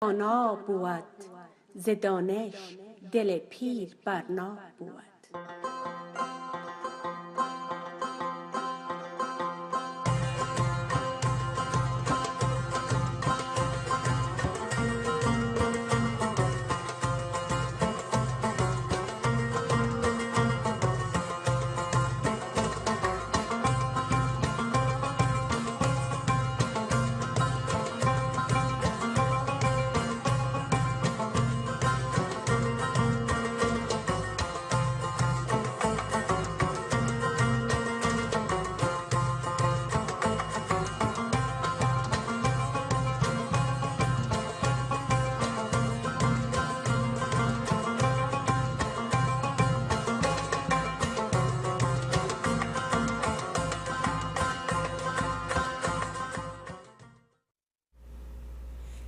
دانا بود ز دانش دل پیر برنا بود.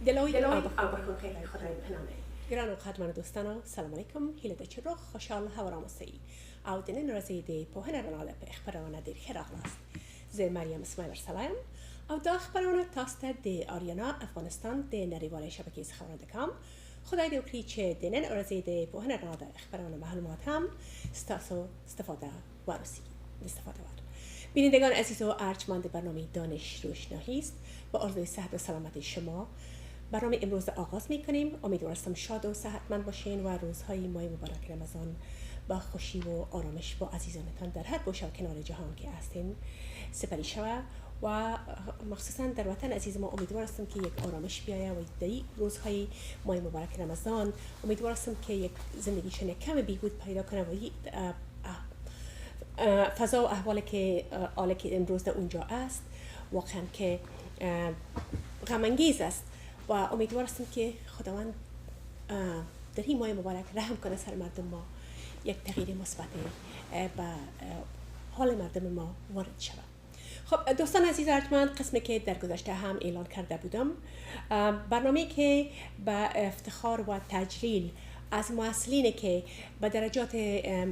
دلای آبخون خیلی خدای پنامه گران و خدمت دوستان سلام علیکم هیله دچ رو خوشحال هوارا مسی او دنین رزیده پوهن رناله به اخبارانه در خیراغ است ز مریم اسماعیل ارسلا او دا اخبارانه تاست د آریانا افغانستان د نریوال شبکه خبرنده کام خدای دو کریچ دنین رزیده پوهن رناله اخبارانه معلومات هم استفاده ورسی استفاده ور بینندگان عزیز و ارجمند برنامه دانش روشنایی است با آرزوی صحت و سلامتی شما برنامه امروز آغاز می‌کنیم. امیدوارم شاد و صحتمند باشین و روزهای ماه مبارک رمضان با خوشی و آرامش با عزیزانتان در هر گوشه و کنار جهان که هستین سپری شود و مخصوصا در وطن عزیز ما امیدوارم که یک آرامش بیاید و در روزهای ماه مبارک رمضان امیدوارم که یک زندگیشون کم بیهود پیدا کنه و فضا و احوالی که امروز در اونجا است واقعا که غم انگیز است و امیدوار هستم که خداوند در این ماه مبارک رحم کنه سر مردم ما یک تغییر مثبت به حال مردم ما وارد شود. خب دوستان عزیز ارجمند قسمی که در گذشته هم اعلان کرده بودم برنامه که به افتخار و تجلیل از مؤثرینی که به درجات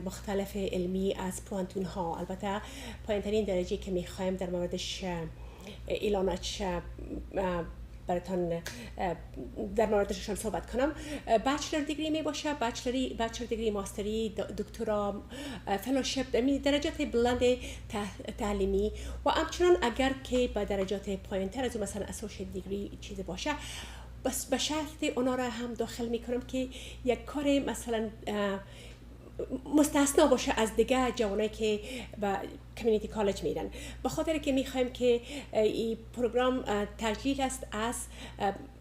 مختلف علمی از پوانتون ها البته پایین‌ترین درجه که می‌خوایم در موردش اعلانش براتون در موردشان صحبت کنم. بچلر دیگری می باشه، بچلر دیگری، ماستری، دکترا، فلوشیپ، درجات بلند تعلیمی و همچنان اگر که به درجات پایین‌تر از مثلا اسوسییت دیگری چیزی باشه بس به شرط اونا را هم داخل میکنم که یک کار مثلا مستثنا باشه از دیگه جوانایی که به کمیونیتی کالج میرن به خاطر که میخوایم که این پروگرام تجلیل است از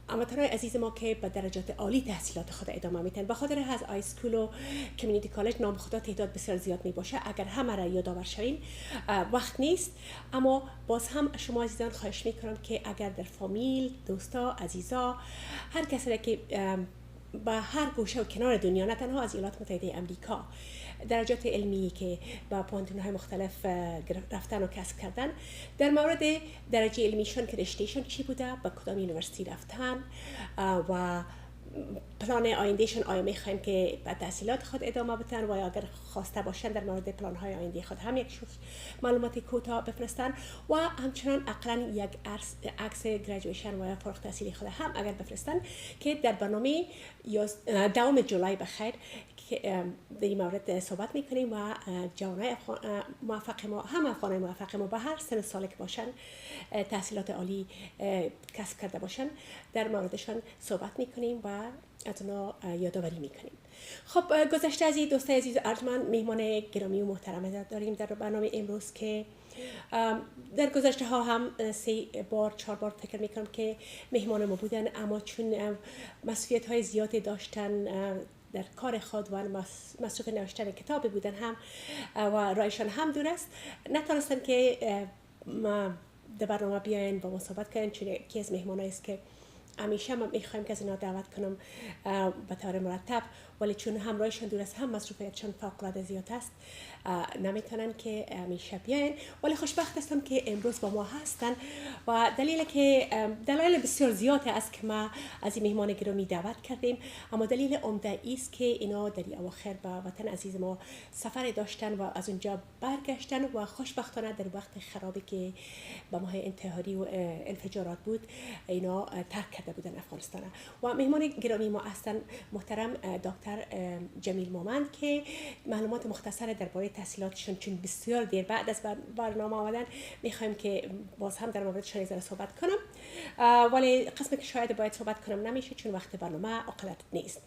امواترهای عزیز ما که به درجات عالی تحصیلات خود ادامه میتن به خاطر از های سکول و کمیونیتی کالج نام خدا تعداد بسیار زیاد میباشه اگر همه را یادآور شویم وقت نیست اما باز هم شما عزیزان خواهش میکنم که اگر در فامیل دوستا عزیزا هر کسی که با هر گوشه و کنار دنیا نه تنها از ایالات متحده امریکا درجات علمی که با پوانتون‌های مختلف رفتن و کسب کردن در مورد درجه علمیشون که رشتهشون چی بوده با کدام یونیورسیتی رفتن و پلان آیندهشون آیا میخوایم که به تحصیلات خود ادامه بدن و اگر خواسته باشن در مورد پلان‌های آینده خود هم یک معلومات کوتاه بفرستن و همچنان اقلاً یک عکس گریجویشن و فارغ التحصیلی خود هم اگر بفرستن که در برنامه 2 جولای بخیر که در این مورد صحبت میکنیم و جوانای موفق ما هم افغانای موفق ما به هر سن سال که باشن تحصیلات عالی کسب کرده باشن در موردشان صحبت میکنیم و از اونا یادآوری میکنیم. خب گذشته از این دوستای عزیز ارجمند میهمان گرامی و محترم داریم در برنامه امروز که در گذشته ها هم 4 بار فکر میکنم که مهمان ما بودن اما چون مسئولیت های زیادی داشتن در کار خود و مصروف نوشتن کتاب بودن هم و رایشان هم دور است نتونستن که در برنامه بیاین با ما صحبت کنن چون یکی از مهمانایی است که همیشه من میخوایم که از اینا دعوت کنم به طور مرتب ولی چون هم رایشان دور است هم مصروفیتشان فوق‌العاده زیاد است نمیتونن که همیشه بیاین ولی خوشبخت هستم که امروز با ما هستن و دلیل بسیار زیاد است که ما از این مهمان گرامی دعوت کردیم اما دلیل عمده است که اینا در اواخر به وطن عزیز ما سفر داشتن و از اونجا برگشتن و خوشبختانه در وقت خرابی که به ماه انتحاری و انفجارات بود اینا ترک کرده بودن افغانستان. و مهمان گرامی ما هستند محترم دکتر جمیل مومند که معلومات مختصر درباره تحصیلاتشون چون بسیار دیر بعد از برنامه آمدن میخوایم که باز هم در موردشان ذره صحبت کنم، ولی قسمی که شاید باید صحبت کنم نمیشه چون وقت برنامه اقلت نیست.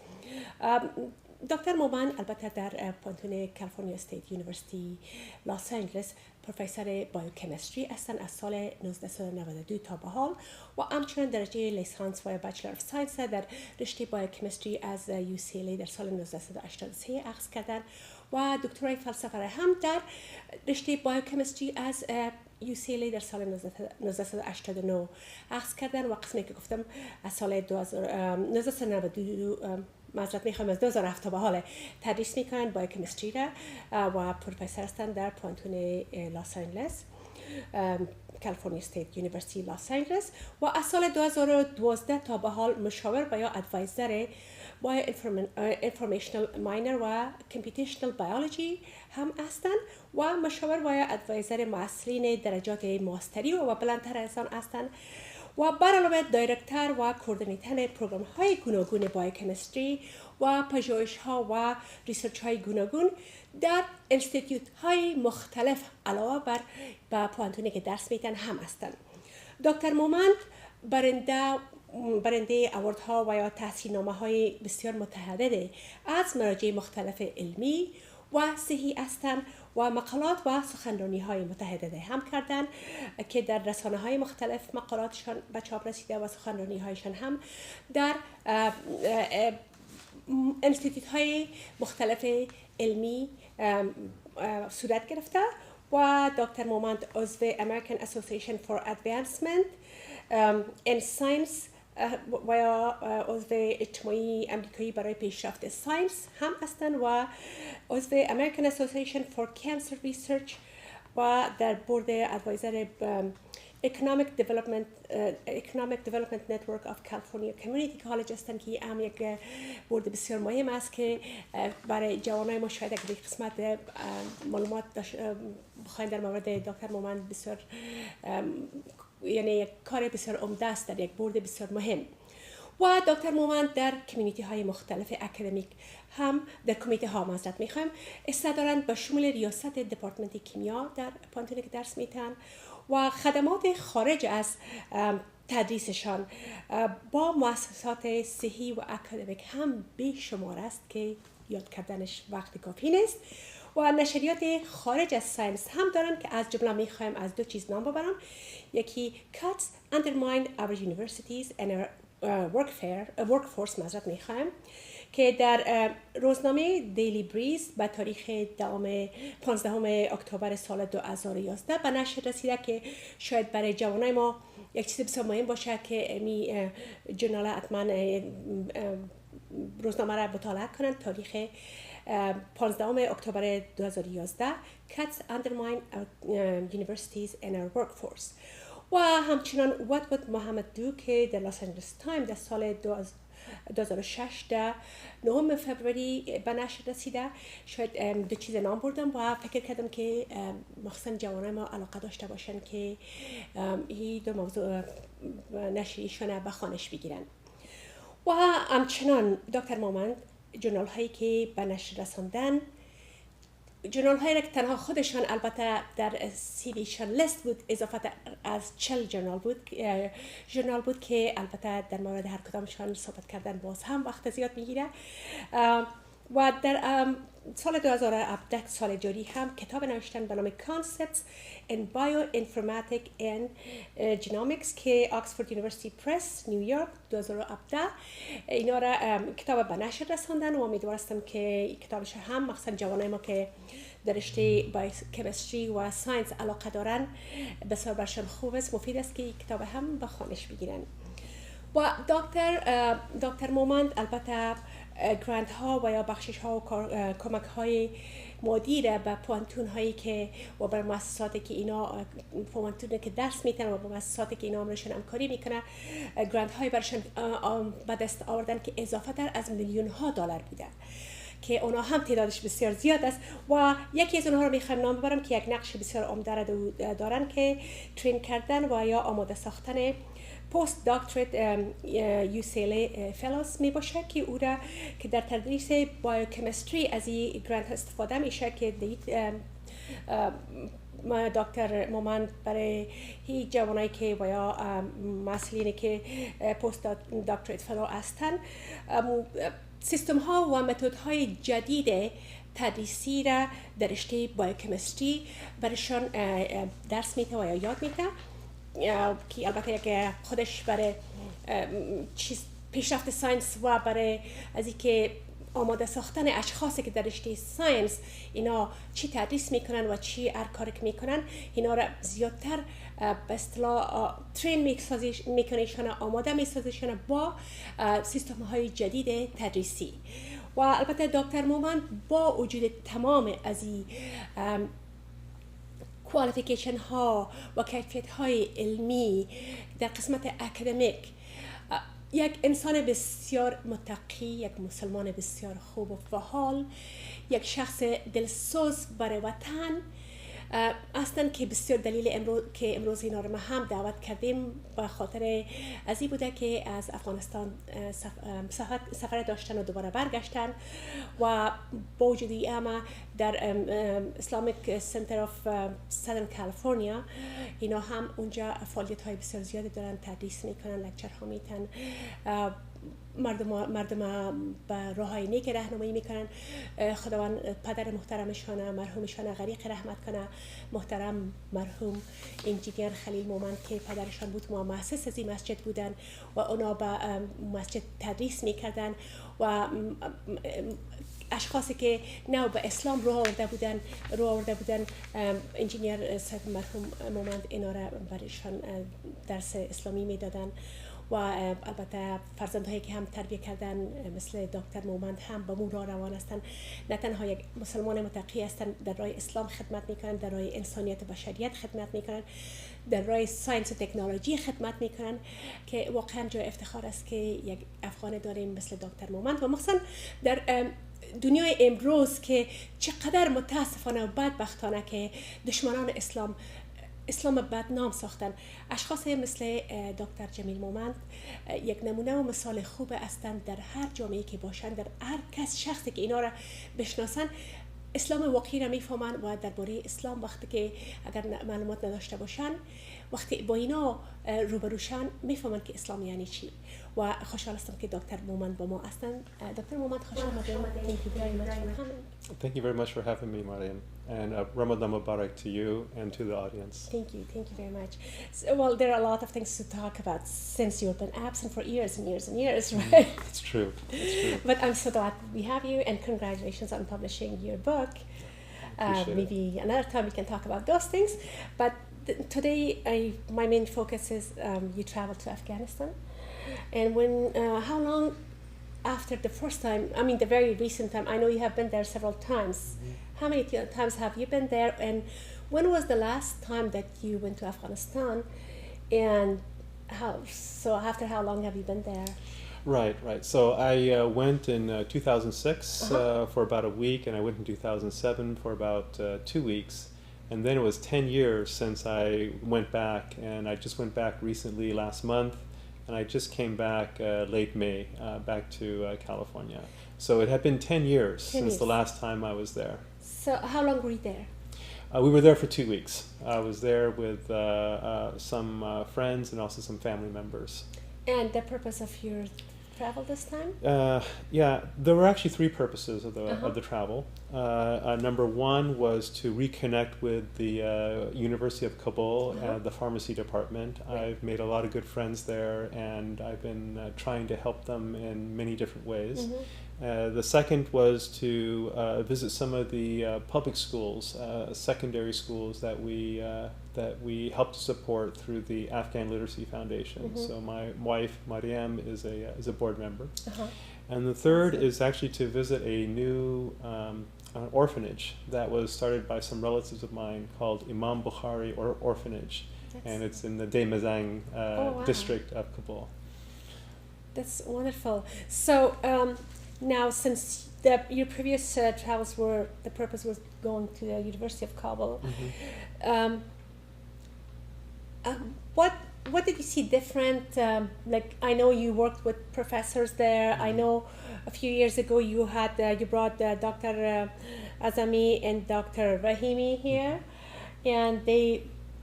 دکتر مومند البته در پانتون کالیفرنیا استیت یونیورسیتی لس آنجلس پروفسور بایوکیمستری هستند از سال 1992 تا به حال و همچنین درجه لیسانس و بچلر اف ساینس در رشته بایوکیمستری از UCLA در سال 1983 اخذ کردند و دکترای فلسفه را هم در رشته بایوکیمستری از UCLA در سال 1989 اخذ کردن و قسمی که گفتم از سال 1992 معذرت میخوام از 2007 تا به حال تدریس میکنن بایوکیمستری را و پروفسور هستند در پانتون لس آنجلس کالیفرنیا استیت یونیورسیتی لس آنجلس و از سال 2012 تا به حال مشاور و یا ادوایزر بایو انفورمیشنال ماینر و کامپیوتیشنال بیولوژی هم هستند و مشاور و یا ادوایزر محصلین درجات ماستری و بلندتر از آن هستند و بر علاوه دایرکتر و کوردینیتور پروگرام های گوناگون بایوکیمستری و پژوهش ها و ریسرچ های گوناگون در انستیتیوت های مختلف علاوه بر پوانتونی که درس میتن هم هستند. دکتر مومند برنده اواردها و یا تحصیلنامه های بسیار متعدد از مراجع مختلف علمی و صحی هستند و مقالات و سخنرانی های متعدد هم کردند که در رسانه های مختلف مقالاتشان به چاپ رسیده و سخنرانی هایشان هم در انستیتوت های مختلف علمی صورت گرفته و دکتر مومند عضو American Association for Advancement in Science و یا عضو اجتماعی امریکایی برای پیشرفت ساینس هم هستند و عضو American Association for Cancer Research و در بورد ادوایزر Economic Development Network of California Community College هستند که هم یک بورد بسیار مهم است که برای جوانای ما شاید اگر یک قسمت معلومات بخواین در مورد دکتر مومند بسیار یعنی یک کار بسیار عمده است در یک بورد بسیار مهم. و دکتر مومند در کمیونیتی های مختلف اکادمیک هم در کمیته ها معذرت میخوایم استعدارند به شمول ریاست دپارتمنت کیمیا در پانتون که درس میتن و خدمات خارج از تدریسشان با مؤسسات صحی و اکادمیک هم بیشمار است که یاد کردنش وقت کافی نیست و نشریات خارج از ساینس هم دارن که از جمله میخوایم از دو چیز نام ببرم. یکی cuts undermine our universities and our workforce معذرت میخوایم که در روزنامه دیلی بریز به تاریخ 15 اکتبر سال 2011 به نشر رسیده که شاید برای جوانای ما یک چیز بسیار مهم باشه که امی جورنال حتما روزنامه را مطالعه کنند. تاریخ 15 اکتبر 2011 cuts undermine our universities and our workforce و همچنان what would Mohammed do که در لس آنجلس تایم در سال 2006 در 9 فوریه به نشر رسیده. شاید دو چیز نام بردم و فکر کردم که مخصوصا جوانای ما علاقه داشته باشن که این دو موضوع نشریشون به خوانش بگیرن. و همچنان دکتر مومند جورنال هایی که به نشر رساندن، جورنال هایی را که تنها خودشان البته در سیویشان لیست بود اضافه از 40 جورنال بود که البته در مورد هر کدامشان صحبت کردن باز هم وقت زیاد میگیره. و در سال 2017 سال جاری هم کتاب نوشتن به نام Concepts in Bioinformatics and Genomics که آکسفورد یونیورسیتی پرس نیویورک 2017 اینا را کتاب به نشر رساندن و امیدوارم که کتابش هم مخصوصا جوانای ما که در رشته بایوکیمستری و ساینس علاقه دارن بسیار برشان خوب است، مفید است که کتاب هم به خوانش بگیرن. و دکتر مومند البته گرانت ها و یا بخشش ها و کمک های مادی را به پوانتون هایی که و بر مؤسساتی که اینا پوانتون که درس میتن و با مؤسساتی که اینا امرشون همکاری میکنه گرانت های برشون به دست آوردن که اضافه تر از میلیون ها دلار بوده که اونا هم تعدادش بسیار زیاد است و یکی از اونها رو میخوام نام ببرم که یک نقش بسیار عمده دارن که ترین کردن و یا آماده ساختن پست دکترت UCLA فلوس می باشه که او را که در تدریس بایوکیمستری از این گرانت استفاده میشه که دید دکتر مومند برای هیچ جوانایی که و یا مسئولینی که پست دکترت فلو هستند سیستم ها و متد های جدید تدریسی را در رشته بایوکیمستری برشان درس میده و یا یاد میده که البته یک خودش برای پیشرفت ساینس و برای از اینکه آماده ساختن اشخاصی که در رشته ساینس اینا چی تدریس میکنن و چی هر کاری که میکنن اینا را زیادتر به اصطلاح ترین میکنیشن آماده میسازیشن با سیستم های جدید تدریسی و البته دکتر مومند با وجود تمام از این کوالیفیکیشن ها و کیفیت های علمی در قسمت اکادمیک یک انسان بسیار متقی، یک مسلمان بسیار خوب و فعال، یک شخص دلسوز برای وطن هستند که بسیار دلیل که امروز اینا رو ما هم دعوت کردیم به خاطر از این بوده که از افغانستان سفر داشتن و دوباره برگشتن و با وجود اما در اسلامیک سنتر آف سادرن کالیفرنیا اینا هم اونجا فعالیت های بسیار زیادی دارن، تدریس میکنن، لکچر ها میتن، مردم به راههای نیک راهنمایی میکنن. خداوند پدر محترمشان مرحومشان غریق رحمت کنه، محترم مرحوم انجینیر خلیل مومند که پدرشان بود و مؤسس از این مسجد بودن و اونا به مسجد تدریس میکردن و اشخاصی که نو به اسلام راه آورده بودن انجینیر صاحب مرحوم مومند اینا را برایشان درس اسلامی میدادن و البته فرزندهایی که هم تربیه کردن مثل دکتر مومند هم به مو راه روان هستند، نه تنها یک مسلمان متقی هستند، در راه اسلام خدمت میکنن، در راه انسانیت و بشریت خدمت میکنن، در راه ساینس و تکنولوژی خدمت میکنن که واقعا جای افتخار است که یک افغان داریم مثل دکتر مومند و مخصوصا در دنیای امروز که چقدر متاسفانه و بدبختانه که دشمنان اسلام بدنام ساختن. اشخاص مثل دکتر جمیل مومند یک نمونه و مثال خوب هستند در هر جامعه که باشند، در هر شخصی که اینا را بشناسن اسلام واقعی را میفهمن و درباره اسلام وقتی که اگر معلومات نداشته باشن وقتی با اینا روبروشن میفهمن که اسلام یعنی چی و خوشحال هستم که دکتر مومند با ما هستند. دکتر مومند خوش آمدید. Thank you very much for having me, Mariam, and Ramadan Mubarak to you and to the audience. Thank you very much. So, well, there are a lot of things to talk about since you've been absent for years and years and years, right? It's true. But I'm so glad we have you, and congratulations on publishing your book. Maybe another time we can talk about those things. But today, my main focus is you traveled to Afghanistan, and how long after the first time? I mean, the very recent time. I know you have been there several times. How many times have you been there, and when was the last time that you went to Afghanistan, and after how long have you been there? Right. So I went in 2006 for about a week, and I went in 2007 for about 2 weeks. And then it was 10 years since I went back, and I just went back recently last month, and I just came back late May, back to California. So it had been 10 years since the last time I was there. So how long were you there? We were there for 2 weeks. I was there with some friends and also some family members. And the purpose of your travel this time? Yeah, there were actually 3 purposes of the travel. Number 1 was to reconnect with the University of Kabul, the pharmacy department. Right. I've made a lot of good friends there, and I've been trying to help them in many different ways. The second was to visit some of the public schools, secondary schools that we help to support through the Afghan Literacy Foundation. So my wife Mariam is a board member, and the third is actually to visit a new orphanage that was started by some relatives of mine called Imam Bukhari Orphanage, and it's in the Demazang district of Kabul. That's wonderful. So. Now, since your previous travels the purpose was going to the University of Kabul, what what did you see different? Like I know you worked with professors there. I know a few years ago you had you brought Dr. Azami and Dr. Rahimi here, and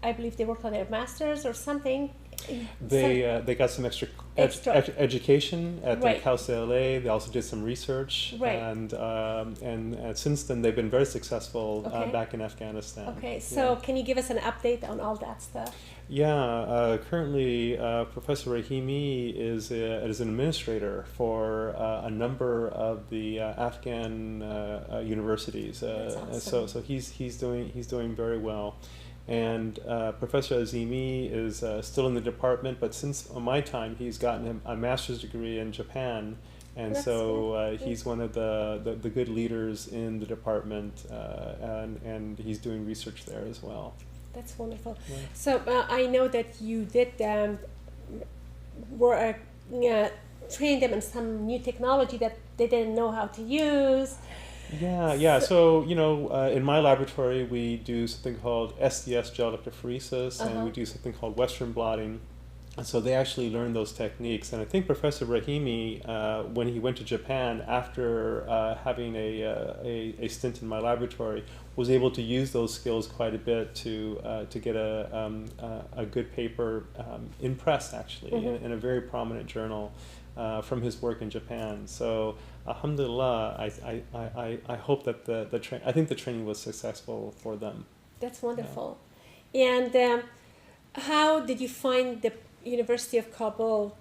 I believe they worked on their masters or something. They got some extra education at Right. Cal State LA. They also did some research, Right. and since then they've been very successful Okay. back in Afghanistan. Okay, so can you give us an update on all that stuff? Yeah, currently Professor Rahimi is an administrator for a number of the Afghan universities. That's awesome. So he's doing very well. And Professor Azimi is still in the department, but since my time, he's gotten a master's degree in Japan, and That's so he's one of the good leaders in the department, and he's doing research there as well. That's wonderful. Yeah. So I know that you did train them in some new technology that they didn't know how to use. Yeah. So in my laboratory, we do something called SDS gel electrophoresis, and we do something called Western blotting. And so they actually learned those techniques. And I think Professor Rahimi, when he went to Japan after having a stint in my laboratory, was able to use those skills quite a bit to get a good paper in press, actually, in a very prominent journal from his work in Japan. So alhamdulillah, I hope that I think the training was successful for them. That's wonderful. Yeah. And how did you find the University of Kabul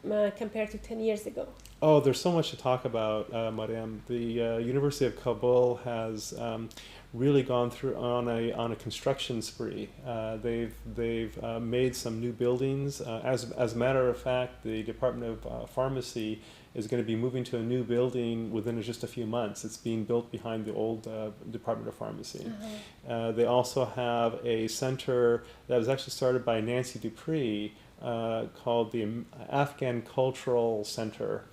compared to 10 years ago? Oh, there's so much to talk about, Mariam. The University of Kabul has really gone through on a construction spree. They've made some new buildings. As a matter of fact, the Department of Pharmacy is going to be moving to a new building within just a few months. It's being built behind the old Department of Pharmacy. They also have a center that was actually started by Nancy Dupree, called the Afghan Cultural Center,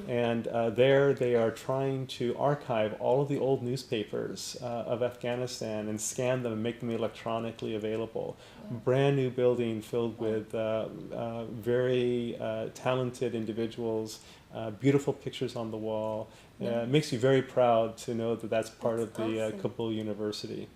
and there they are trying to archive all of the old newspapers of Afghanistan and scan them and make them electronically available. Brand new building filled with very talented individuals, beautiful pictures on the wall. It makes you very proud to know that that's part of the awesome. Kabul University.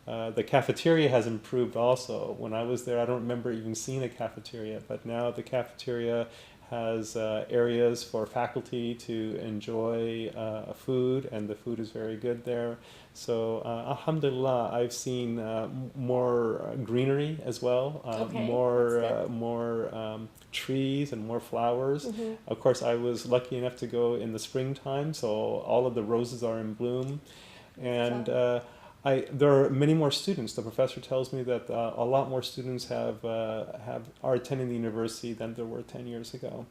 The cafeteria has improved also. When I was there, I don't remember even seeing a cafeteria, but now the cafeteria has areas for faculty to enjoy food, and the food is very good there. So alhamdulillah, I've seen more greenery as well, more trees and more flowers. Of course, I was lucky enough to go in the springtime, so all of the roses are in bloom. And there are many more students. The professor tells me that a lot more students are attending the university than there were 10 years ago.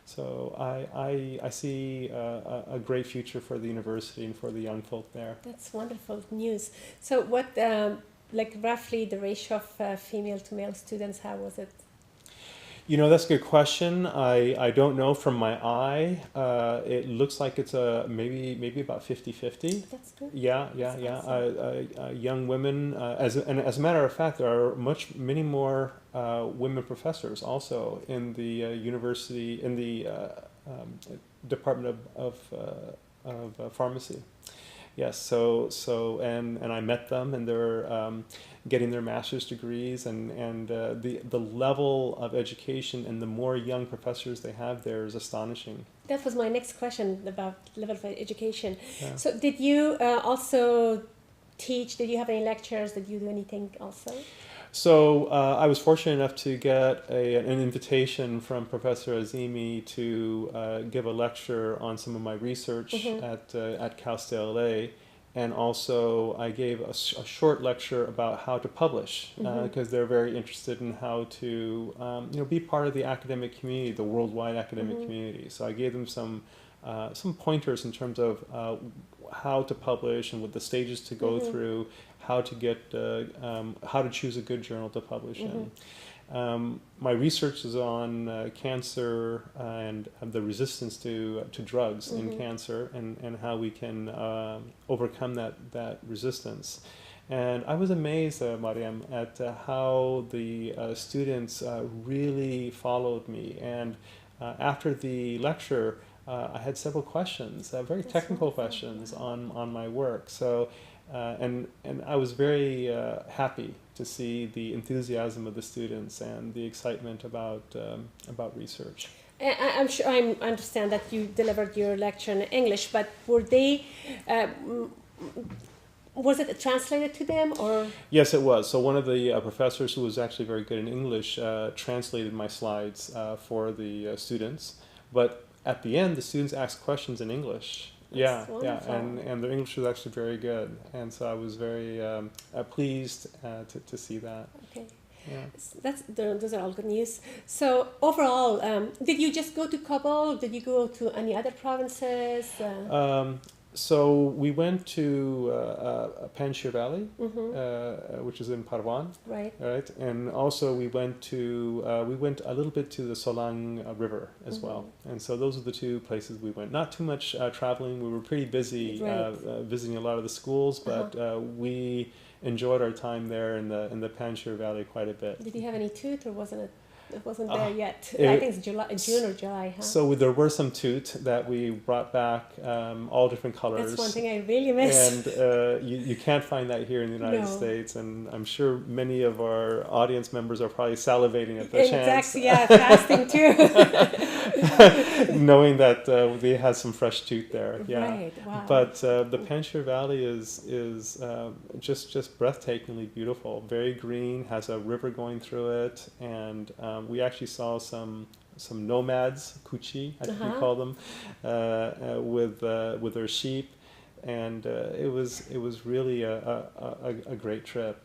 So I see a great future for the university and for the young folk there. That's wonderful news. So what, like roughly the ratio of female to male students, how was it? That's a good question. I don't know from my eye. It looks like it's maybe about 50-50. That's good. Yeah. Awesome. Young women, as a matter of fact, there are many more women professors also in the university, in the Department of Pharmacy. Yes, and I met them, and they're getting their master's degrees, and the level of education and the more young professors they have there is astonishing. That was my next question about level of education. Yeah. So did you also teach? Did you have any lectures? Did you do anything also? So I was fortunate enough to get an invitation from Professor Azimi to give a lecture on some of my research at Cal State LA, and also I gave a short lecture about how to publish, because they're very interested in how to be part of the academic community, the worldwide academic community. So I gave them some pointers in terms of how to publish and what the stages to go through, how to get how to choose a good journal to publish in. My research is on cancer and the resistance to drugs in cancer, and how we can overcome that resistance. And I was amazed, Mariam, at how the students really followed me. And after the lecture, I had several questions, very technical questions on my work. So, and I was very happy to see the enthusiasm of the students and the excitement about research. I'm sure I understand that you delivered your lecture in English, but were they? Was it translated to them, or? Yes, it was. So one of the professors who was actually very good in English translated my slides for the students. But at the end, the students asked questions in English. That's yeah, wonderful. and their English was actually very good, and so I was very pleased to see that. Okay. Yeah. Those are all good news. So overall, did you just go to Kabul? Did you go to any other provinces? So we went to Panjshir Valley, which is in Parwan, Right. right? And also we went a little bit to the Solang River as well. And so those are the two places we went. Not too much traveling. We were pretty busy visiting a lot of the schools, but we enjoyed our time there in the Panjshir Valley quite a bit. Did you have any toot, or wasn't it? It wasn't there yet. I think it's June or July, huh? So there were some toot that we brought back, all different colors. That's one thing I really miss. And you can't find that here in the United States. And I'm sure many of our audience members are probably salivating at the chance. Exactly, yeah, fasting too. Knowing that they had some fresh toot there. Yeah. Right, wow. But the Panjshir Valley is just breathtakingly beautiful. Very green, has a river going through it, and we actually saw some nomads, kuchi, I think we call them, with their sheep, and it was really a great trip.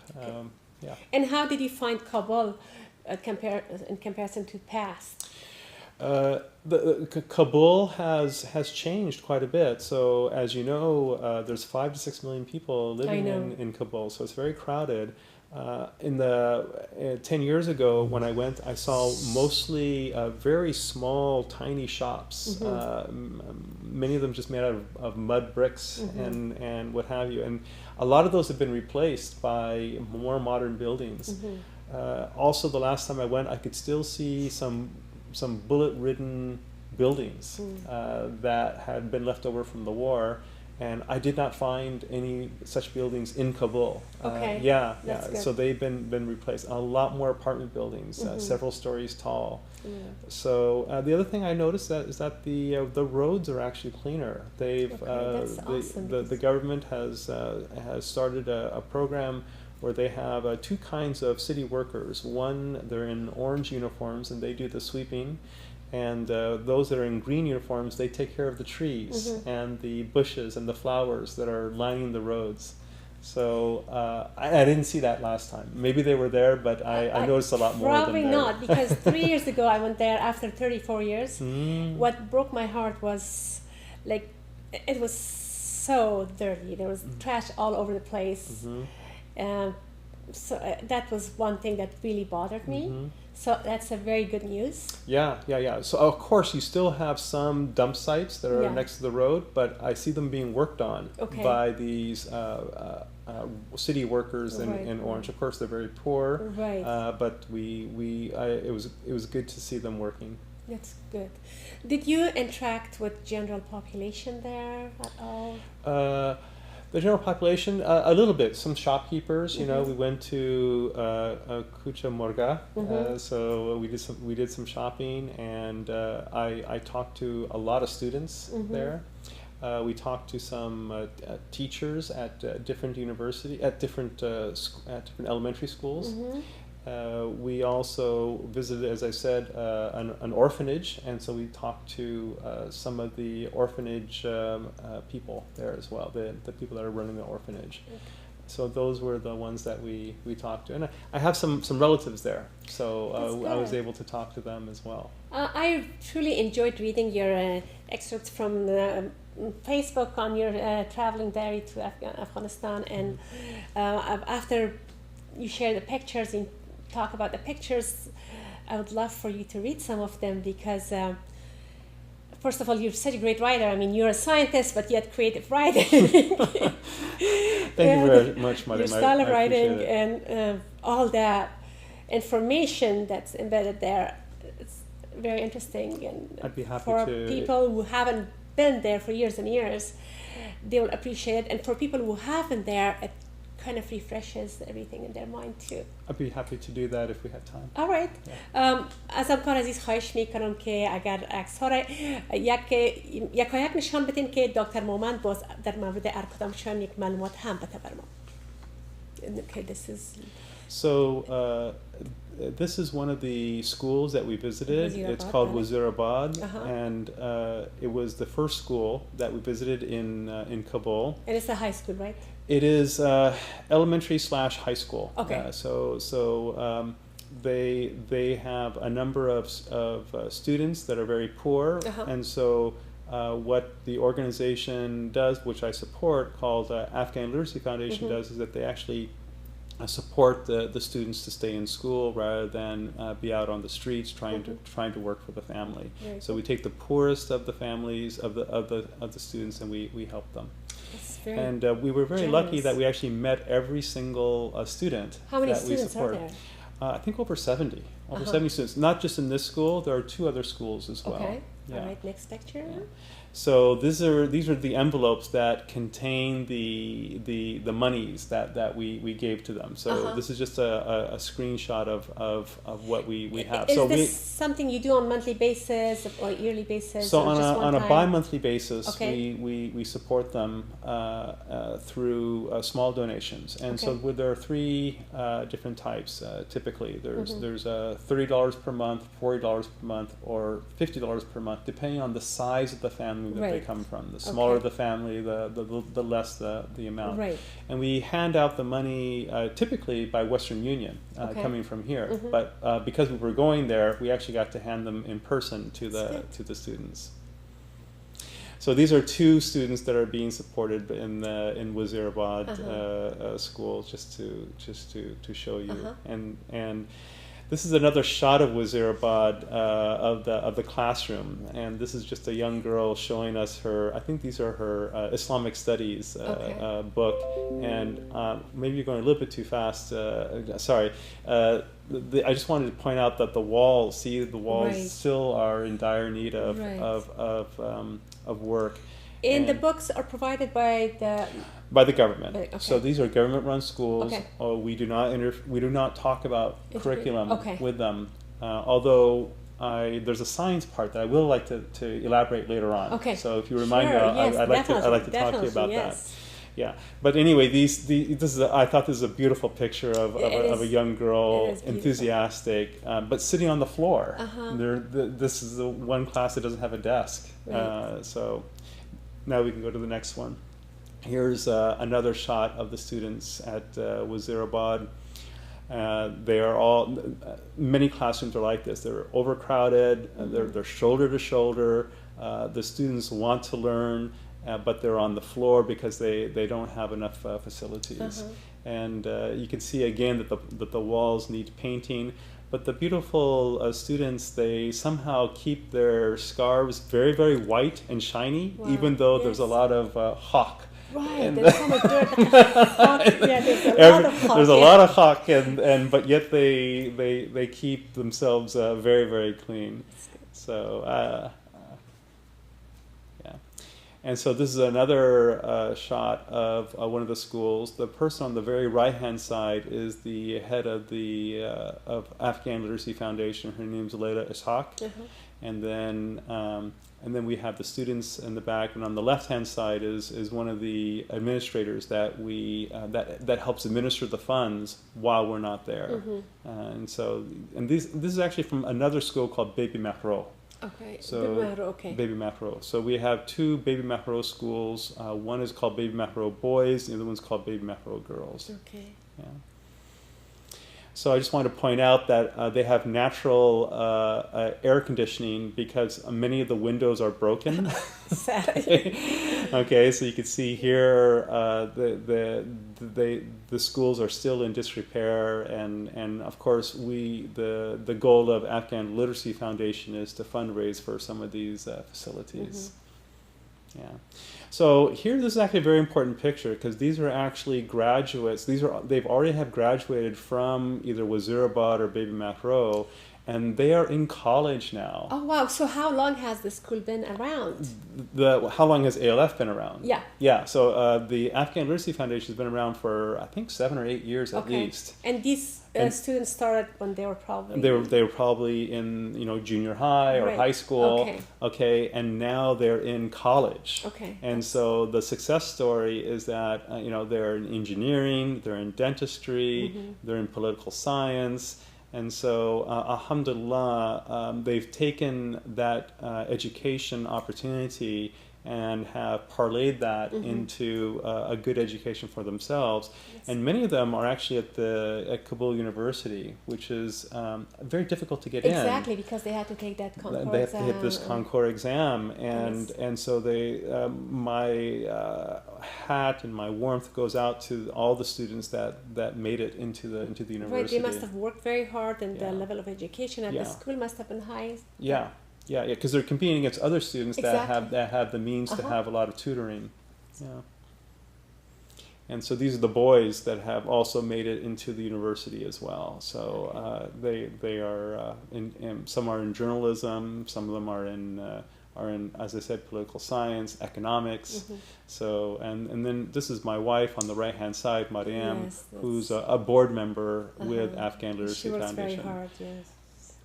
Yeah. And how did you find Kabul in comparison to past? Kabul has changed quite a bit. So as you know, there's 5 to 6 million people living in Kabul, so it's very crowded. 10 years ago when I went, I saw mostly very small, tiny shops. Many of them just made out of mud bricks and what have you. And a lot of those have been replaced by more modern buildings. Also, the last time I went, I could still see some bullet-ridden buildings that had been left over from the war. And I did not find any such buildings in Kabul. Okay. Yeah. So they've been replaced. A lot more apartment buildings, several stories tall. Yeah. So the other thing I noticed is that the roads are actually cleaner. They've that's awesome. The government has started a program where they have 2 kinds of city workers. One, they're in orange uniforms and they do the sweeping. And those that are in green uniforms, they take care of the trees and the bushes and the flowers that are lining the roads. So I didn't see that last time. Maybe they were there, but I noticed a lot more of them Probably there. not, because 3 years ago I went there after 34 years. What broke my heart was, like, it was so dirty. There was trash all over the place. So that was one thing that really bothered me. So that's a very good news. Yeah. So of course you still have some dump sites that are next to the road, but I see them being worked on by these city workers in Orange. Of course they're very poor, but it was good to see them working. That's good. Did you interact with general population there at all? The general population, a little bit. Some shopkeepers, you know. We went to Kucha Morga, so we did some shopping, and I talked to a lot of students there. We talked to some teachers at different different elementary schools. We also visited, as I said, an orphanage, and so we talked to some of the orphanage people there as well, the people that are running the orphanage. So those were the ones that we talked to. And I have some relatives there, so I was able to talk to them as well. I truly enjoyed reading your excerpts from Facebook on your traveling diary to Afghanistan, and after you share the pictures and talk about the pictures, I would love for you to read some of them, because first of all, you're such a great writer. I mean, you're a scientist, but yet creative writer. Thank you very much, Mariam. Your style of I writing appreciate it. and all that information that's embedded there, it's very interesting. And I'd be happy for to. people who haven't been there for years and years, they will appreciate it. And for people who haven't there, it kind of refreshes everything in their mind too. I'd be happy to do that if we had time. All right. از همکار عزیز خواهش میکنم که اگر عکس ها را یک نشان بدین که دکتر مومند باز در مورد هر کدامشان یک معلومات هم بده بر ما. Okay, this is. So this is one of the schools that we visited. It's called Wazirabad, and it was the first school that we visited in Kabul. And it's a high school, right? It is elementary/high school. Okay. They have a number of students that are very poor, and so what the organization does, which I support, called Afghan Literacy Foundation, does is that they actually support the students to stay in school rather than be out on the streets trying to work for the family. So we take the poorest of the families of the students and we help them. And we were very lucky that we actually met every single student. How many that students we support. are there? I think over 70. Over 70 students. Not just in this school, there are 2 other schools as well. Okay. Yeah. All right, next picture. Yeah. So these are the envelopes that contain the monies that we gave to them. So this is just a screenshot of what we have. Is so this something you do on monthly basis or yearly basis? So or just on a bi-monthly basis, okay. we support them through small donations. And so there are 3 different types typically. There's $30 per month, $40 per month, or $50 per month, depending on the size of the family that they come from. The smaller the family, the less the amount. Right. And we hand out the money typically by Western Union coming from here. But because we were going there, we actually got to hand them in person to the students. So these are 2 students that are being supported in Wazirabad school, just to show you. And this is another shot of Wazirabad of the classroom, and this is just a young girl showing us her. I think these are her Islamic studies book, and maybe you're going a little bit too fast. Sorry. I just wanted to point out that the walls. See, the walls still are in dire need of work. And the books are provided by the government. So these are government-run schools. We do not talk about curriculum with them. Although there's a science part that I will like to elaborate later on. So if you remind me, I'd like to talk to you about that. Yeah, but anyway, I thought this is a beautiful picture of a young girl, enthusiastic, but sitting on the floor. This is the one class that doesn't have a desk. So now we can go to the next one. Here's another shot of the students at Wazirabad. They are all, many classrooms are like this. They're overcrowded, they're shoulder to shoulder. The students want to learn, but they're on the floor because they don't have enough facilities. And you can see again that the walls need painting. But the beautiful students, they somehow keep their scarves very, very white and shiny, even though there's a lot of hawk. Right, there's so much dirt. There's a lot of hawk, but yet they keep themselves very, very clean. So and so this is another shot of one of the schools. The person on the very right-hand side is the head of the of Afghan Literacy Foundation. Her name's Layla Ishaq, and then we have the students in the back. And on the left-hand side is one of the administrators that that helps administer the funds while we're not there. And this is actually from another school called Baby Mahro. Baby Mahro. So we have 2 Baby Mahro schools. One is called Baby Mahro Boys. The other one's called Baby Mahro Girls. Yeah. So I just wanted to point out that they have natural air conditioning because many of the windows are broken. Okay, so you can see here the schools are still in disrepair, and of course the goal of Afghan Literacy Foundation is to fundraise for some of these facilities. Yeah. So here, this is actually a very important picture because these are actually graduates. They've already have graduated from either Wazirabad or Baby Makro, and they are in college now. Oh wow! So how long has the school been around? How long has ALF been around? Yeah. Yeah. So the Afghan Literacy Foundation has been around for I think 7 or 8 years at least. And these students started when they were probably they were probably in junior high or high school. Okay. And now they're in college. Okay. And so the success story is that they're in engineering, they're in dentistry, they're in political science. And so, alhamdulillah, they've taken that education opportunity and have parlayed that into a good education for themselves. Yes. And many of them are actually at Kabul University, which is very difficult to get in. Exactly, because they had to take that Concours exam. They have to hit this Concours exam, and so my hat and my warmth goes out to all the students that made it into the university. Right, they must have worked very hard, and the level of education at the school must have been high. Yeah, because they're competing against other students that have the means to have a lot of tutoring. Yeah. And so these are the boys that have also made it into the university as well. So they are some are in journalism, some of them are in, as I said, political science, economics. So and then this is my wife on the right hand side, Mariam, who's a board member with Afghan Literacy Foundation. She works very hard. Yes,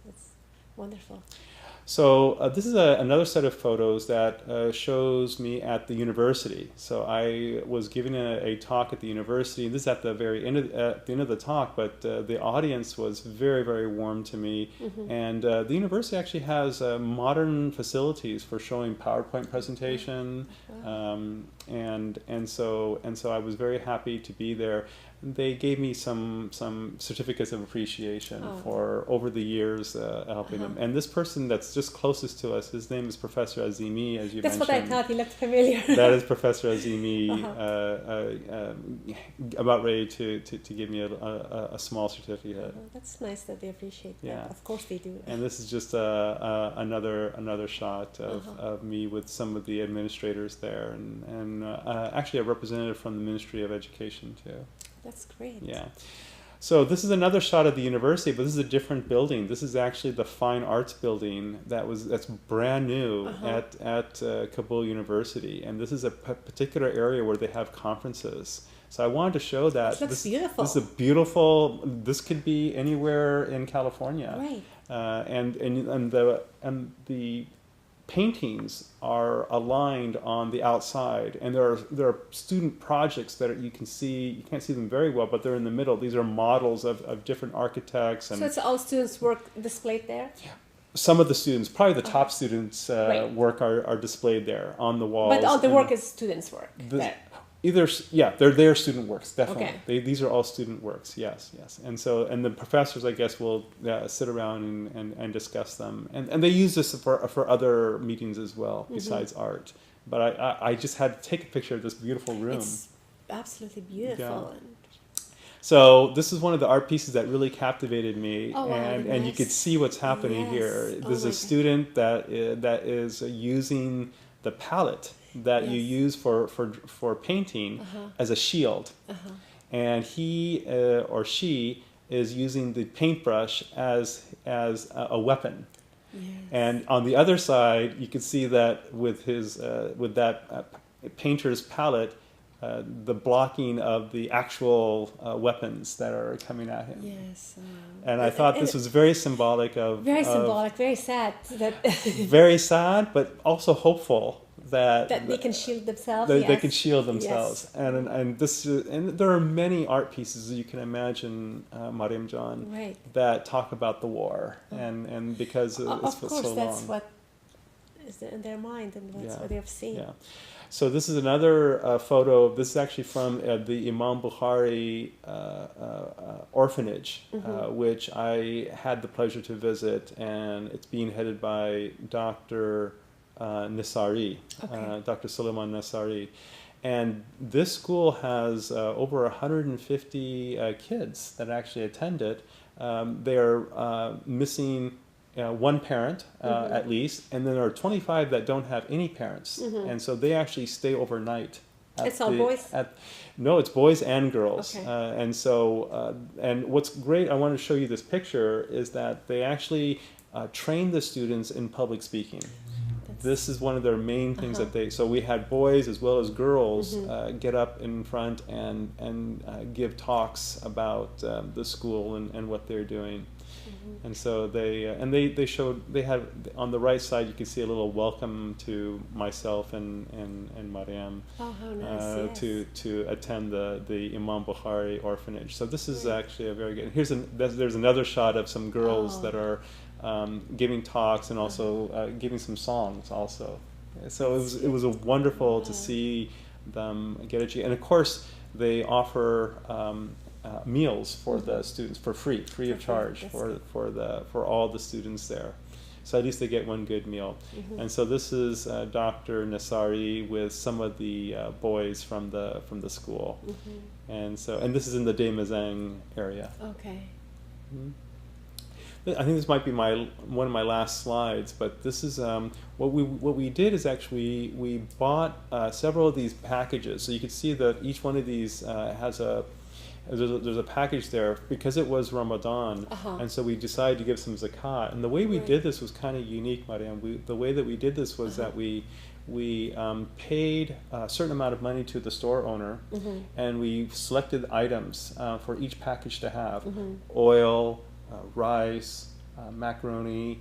it's wonderful. So this is another set of photos that shows me at the university. So I was giving a talk at the university. This is at the very end of the talk, but the audience was very, very warm to me. And the university actually has modern facilities for showing PowerPoint presentation, and so I was very happy to be there. They gave me some certificates of appreciation for over the years helping them. And this person that's just closest to us, his name is Professor Azimi, as you mentioned. That's what I thought. He looked familiar. That is Professor Azimi, about ready to give me a small certificate. That's nice that they appreciate that. Of course they do. And this is just another shot of me with some of the administrators there, and actually a representative from the Ministry of Education too. That's great. Yeah. So this is another shot of the university, but this is a different building. This is actually the Fine Arts building that's brand new at Kabul University, and this is a particular area where they have conferences. So I wanted to show that this looks beautiful. This is a beautiful. This could be anywhere in California. Right. And the paintings are aligned on the outside, and there are student projects that you can see. You can't see them very well, but they're in the middle. These are models of different architects. And so it's all students' work displayed there? Yeah. Some of the students, probably the top students' work are displayed there on the walls. But all the work is students' work there. They're student works, definitely. Okay. These are all student works, yes. And the professors, I guess, will sit around and discuss them. And they use this for other meetings as well, besides art. But I just had to take a picture of this beautiful room. It's absolutely beautiful. Yeah. So this is one of the art pieces that really captivated me, and you could see what's happening here. There's a student that is using the palette that you use for painting as a shield, and he or she is using the paintbrush as a weapon. Yes. And on the other side, you can see that with that painter's palette, the blocking of the actual weapons that are coming at him. Yes. And I thought this was very symbolic of... Very symbolic, very sad. Very sad, but also hopeful. That they can shield themselves. They can shield themselves, yes. and there are many art pieces you can imagine, Mariam John, that talk about the war, and because it's for so long. Of course, that's what is in their mind, and that's what they have seen. Yeah. So this is another photo. This is actually from the Imam Bukhari orphanage, which I had the pleasure to visit, and it's being headed by Dr. Nisari, Okay. Dr. Suleiman Nisari. And this school has over 150 kids that actually attend it. They're missing one parent at least, and then there are 25 that don't have any parents. And so they actually stay overnight. It's all boys? No, it's boys and girls. Okay. And so, and what's great, I want to show you this picture, is that they actually train the students in public speaking. This is one of their main things that they, so we had boys as well as girls get up in front and give talks about the school and what they're doing. And so they showed, they had, on the right side you can see a little welcome to myself and Mariam. Oh, how nice, yes. to attend the Imam Bukhari orphanage. So this is actually a very good, there's another shot of some girls that are giving talks and also giving some songs also. So it was a wonderful to see them get educated. And of course they offer meals for the students for free of charge for all the students there. So at least they get one good meal. And so this is Dr. Nisari with some of the boys from the school. And this is in the Demazang area. Okay. I think this might be one of my last slides, but this is what we did is actually we bought several of these packages. So you can see that each one of these has there's a package there because it was Ramadan, and so we decided to give some zakat. And the way we did this was kind of unique, Mariam. The way that we did this was that we paid a certain amount of money to the store owner, and we selected items for each package to have: oil, rice, macaroni,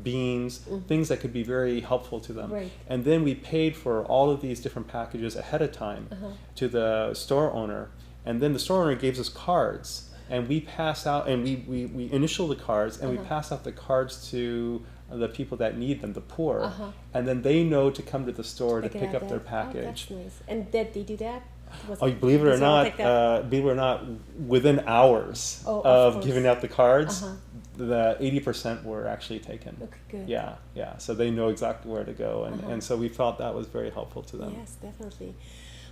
beans, things that could be very helpful to them. Right. And then we paid for all of these different packages ahead of time to the store owner. And then the store owner gives us cards, and we pass out, and we initial the cards, and we pass out the cards to the people that need them, the poor. And then they know to come to the store to pick up their package. Oh, that's nice. And did they do that? Believe it or not, within hours of giving out the cards, the 80% were actually taken. Okay, good. Yeah. So they know exactly where to go, and so we felt that was very helpful to them. Yes, definitely.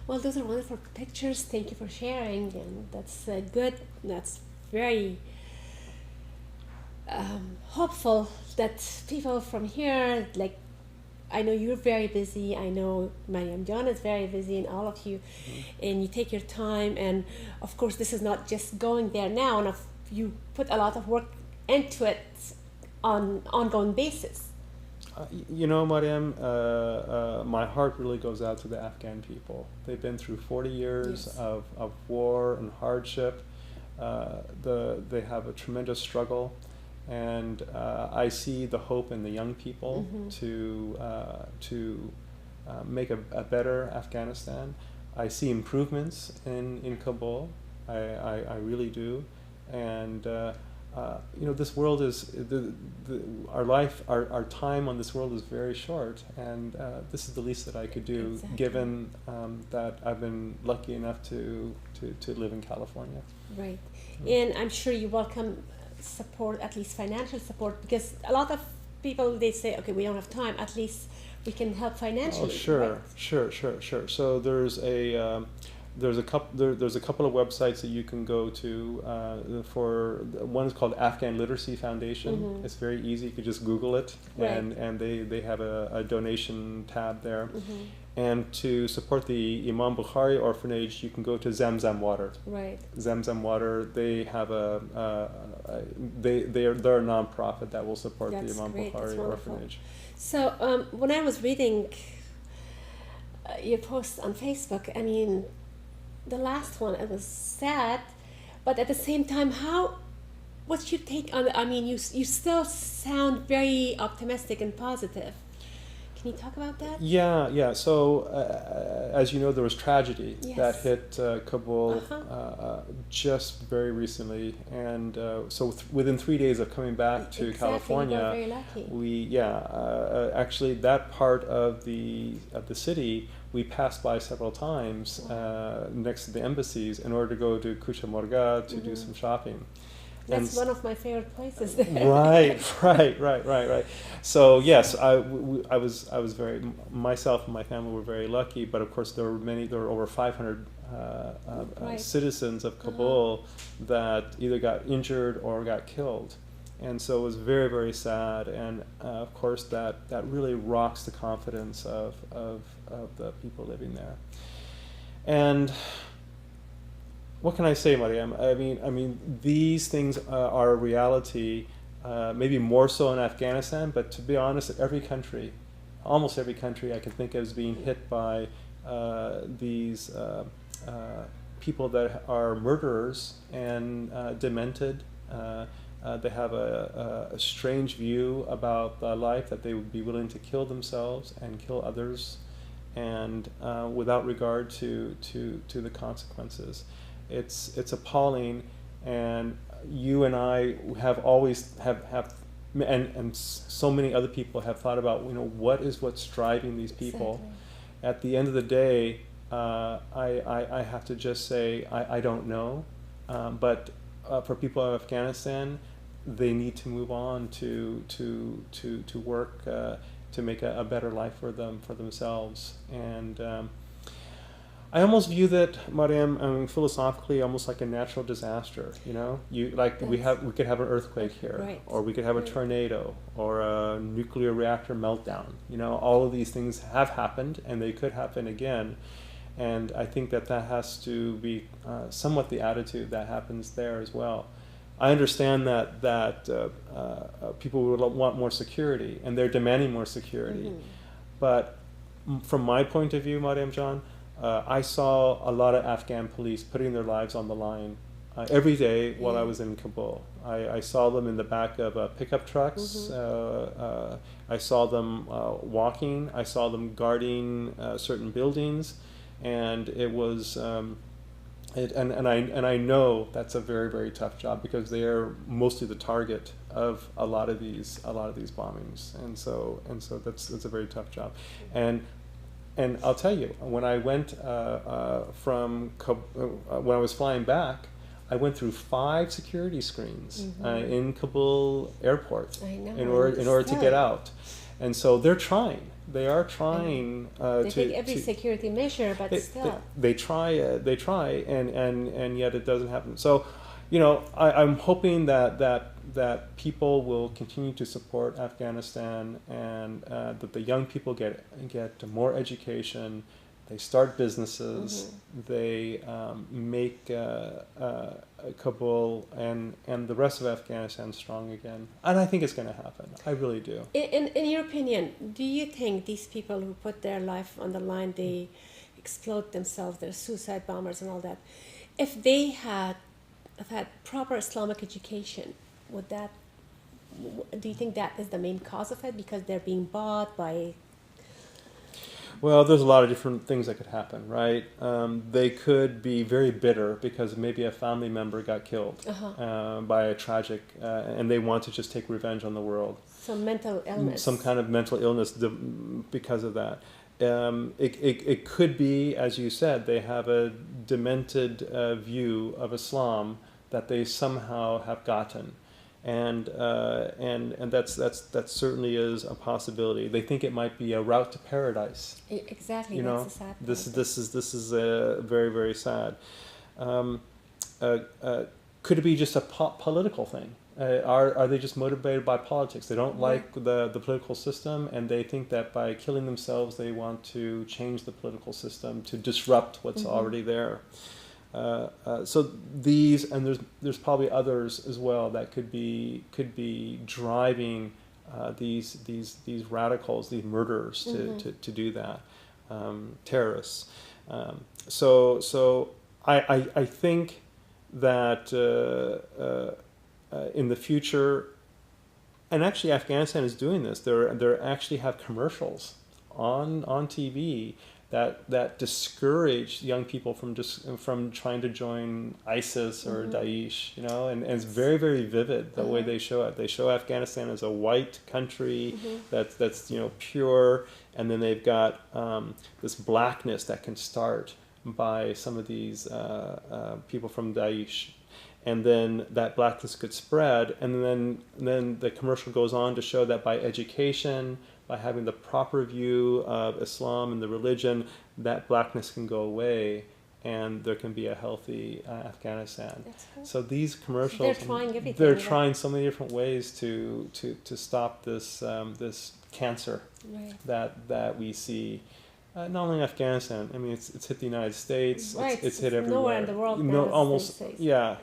Well, those are wonderful pictures. Thank you for sharing, and that's good. That's very hopeful that people from here, like, I know you're very busy. I know Mariam John is very busy, and all of you, and you take your time. And of course, this is not just going there now, and you put a lot of work into it on ongoing basis. You know, Mariam, my heart really goes out to the Afghan people. They've been through 40 years of war and hardship. They have a tremendous struggle. And I see the hope in the young people to make a better Afghanistan. I see improvements in Kabul. I really do. And this world is our time on this world is very short, and this is the least that I could do, given that I've been lucky enough to live in California. Right, and I'm sure you welcome support, at least financial support, because a lot of people, they say, okay, we don't have time, at least we can help financially. Oh, sure, right? sure. So there's a couple of websites that you can go to for one is called Afghan Literacy Foundation. It's very easy. You could just Google it, and they have a donation tab there. And to support the Imam Bukhari orphanage, you can go to Zamzam Water. Right. Zamzam Water, they have they're a nonprofit that will support the Imam Bukhari orphanage. So when I was reading your post on Facebook, I mean, the last one, it was sad, but at the same time, what's your take on it? I mean, you still sound very optimistic and positive. Can you talk about that? Yeah. So, as you know, there was tragedy that hit Kabul just very recently, and so within 3 days of coming back to California, you got very lucky. Actually, that part of the city we passed by several times next to the embassies in order to go to Kucha Morga to do some shopping. That's one of my favorite places. Right. So yes, I was very, myself and my family were very lucky, but of course there were over 500 citizens of Kabul that either got injured or got killed. And so it was very, very sad, and of course that really rocks the confidence of the people living there. And what can I say, Mariam? I mean, these things are a reality, maybe more so in Afghanistan, but to be honest, every country, almost every country I can think of is being hit by these people that are murderers and demented. They have a strange view about life, that they would be willing to kill themselves and kill others, and without regard to the consequences. It's appalling, and you and I have always and so many other people have thought about, what's driving these people. Exactly. At the end of the day, I have to just say I don't know, but for people of Afghanistan, they need to move on to work to make a better life for themselves. And I almost view that, Mariam, philosophically, almost like a natural disaster. We could have an earthquake here, right, or we could have a tornado, or a nuclear reactor meltdown. All of these things have happened, and they could happen again. And I think that has to be somewhat the attitude that happens there as well. I understand that people would want more security, and they're demanding more security. Mm-hmm. But from my point of view, Mariam John, I saw a lot of Afghan police putting their lives on the line every day while I was in Kabul. I saw them in the back of pickup trucks. Mm-hmm. I saw them walking. I saw them guarding certain buildings, and it was. And I know that's a very, very tough job, because they are mostly the target of a lot of these bombings, and so that's a very tough job. And I'll tell you, when I went when I was flying back, I went through 5 security screens in Kabul airport in order to get out, and so they're trying. They are trying they take every security measure, but still they try, and yet it doesn't happen. So, I'm hoping that people will continue to support Afghanistan, and that the young people get more education. They start businesses. They make Kabul and the rest of Afghanistan strong again. And I think it's going to happen. I really do. In your opinion, do you think these people who put their life on the line, they explode themselves, they're suicide bombers and all that, if they had proper Islamic education, do you think that is the main cause of it, because they're being bought by... Well, there's a lot of different things that could happen, right? They could be very bitter because maybe a family member got killed by a tragic, and they want to just take revenge on the world. Some mental illness. Some kind of mental illness because of that. It could be, as you said, they have a demented view of Islam that they somehow have gotten. And that certainly is a possibility. They think it might be a route to paradise. Exactly, that's a sad part. This is very, very sad. Could it be just a political thing? Are they just motivated by politics? They don't like the political system, and they think that by killing themselves, they want to change the political system to disrupt what's already there. So these, and there's probably others as well that could be driving these radicals, these murderers to do that, terrorists. So I think that in the future, and actually Afghanistan is doing this. They actually have commercials on TV that discourage young people from trying to join ISIS or Daesh, and it's very, very vivid the way they show it. They show Afghanistan as a white country that's pure, and then they've got this blackness that can start by some of these people from Daesh. and then that blackness could spread, and then the commercial goes on to show that by education, by having the proper view of Islam and the religion, that blackness can go away, and there can be a healthy Afghanistan. That's cool. So these commercials, They're trying everything. they're trying so many different ways to stop this this cancer Right. that we see. Not only in Afghanistan. I mean, it's hit the United States. Right. It's hit everywhere. Nowhere in the world. No, now, almost. these days.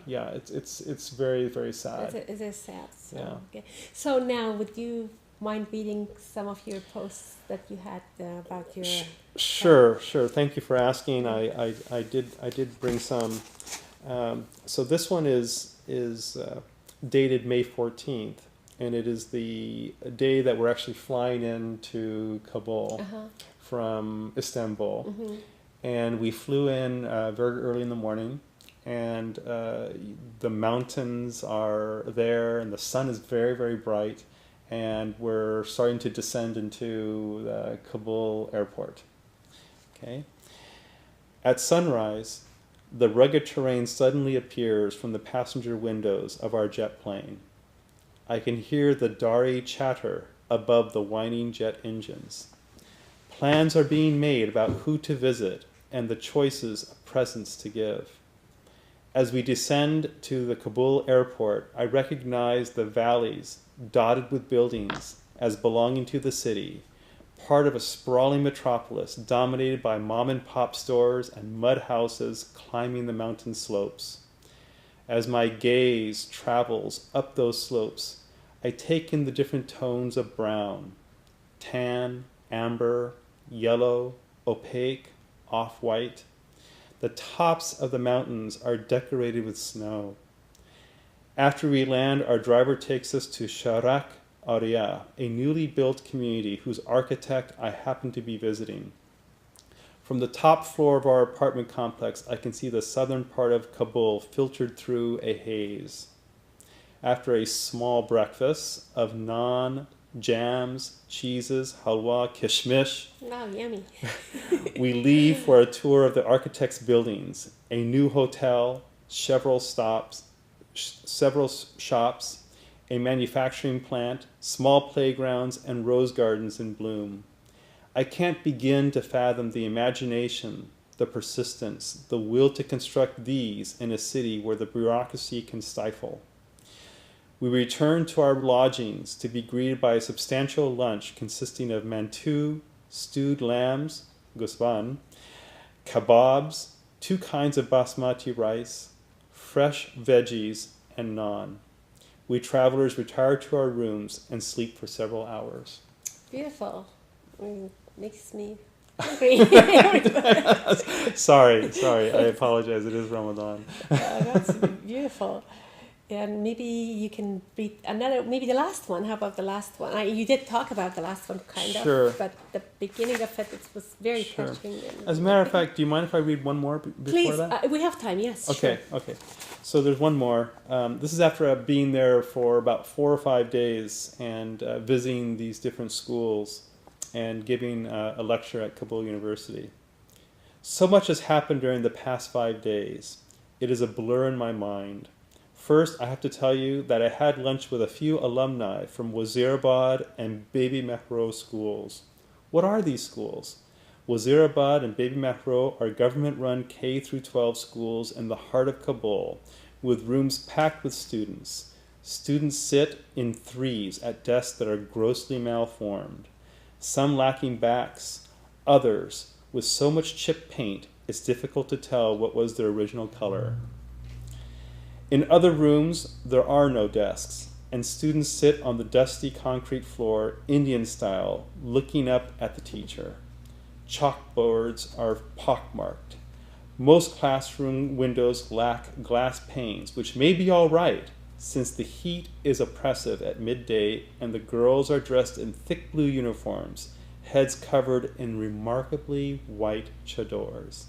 Yeah. It's very, very sad. It is sad. So, Yeah. okay. So now, would you mind reading some of your posts that you had about your? Sure. Thank you for asking. I did bring some. So this one is dated May 14th, and it is the day that we're actually flying into Kabul from Istanbul. Mm-hmm. And we flew in very early in the morning, and the mountains are there, and the sun is very, very bright, and we're starting to descend into the Kabul airport. Okay. At sunrise, the rugged terrain suddenly appears from the passenger windows of our jet plane. I can hear the Dari chatter above the whining jet engines. Plans are being made about who to visit and the choices of presents to give. As we descend to the Kabul airport, I recognize the valleys dotted with buildings as belonging to the city, part of a sprawling metropolis dominated by mom-and-pop stores and mud houses climbing the mountain slopes. As my gaze travels up those slopes, I take in the different tones of brown, tan, amber, yellow, opaque, off-white. The tops of the mountains are decorated with snow. After we land, our driver takes us to Sharak Auria, a newly built community whose architect I happen to be visiting. From the top floor of our apartment complex, I can see the southern part of Kabul filtered through a haze. After a small breakfast of naan, jams, cheeses, halwa, kishmish, Wow, yummy. we leave for a tour of the architect's buildings, a new hotel, several shops, a manufacturing plant, small playgrounds, and rose gardens in bloom. I can't begin to fathom the imagination, the persistence, the will to construct these in a city where the bureaucracy can stifle. We return to our lodgings to be greeted by a substantial lunch consisting of mantu, stewed lambs, gusban, kebabs, 2 kinds of basmati rice, fresh veggies, and naan. We travelers retire to our rooms and sleep for several hours. Beautiful. Makes me hungry. Sorry, I apologize. It is Ramadan. That's beautiful. And maybe you can read another, maybe the last one. How about the last one? You did talk about the last one, kind Sure. of, but the beginning of it was very touching. As a matter of fact, do you mind if I read one more before Please, that? we have time, yes. Okay, Sure. okay. So there's one more. This is after being there for about 4 or 5 days and visiting these different schools and giving a lecture at Kabul University. So much has happened during the past 5 days. It is a blur in my mind. First, I have to tell you that I had lunch with a few alumni from Wazirabad and Baby Mehro schools. What are these schools? Wazirabad and Baby Mehro are government-run K-12 schools in the heart of Kabul, with rooms packed with students. Students sit in threes at desks that are grossly malformed, some lacking backs, others with so much chip paint it's difficult to tell what was their original color. In other rooms, there are no desks, and students sit on the dusty concrete floor, Indian style, looking up at the teacher. Chalkboards are pockmarked. Most classroom windows lack glass panes, which may be all right, since the heat is oppressive at midday and the girls are dressed in thick blue uniforms, heads covered in remarkably white chadors.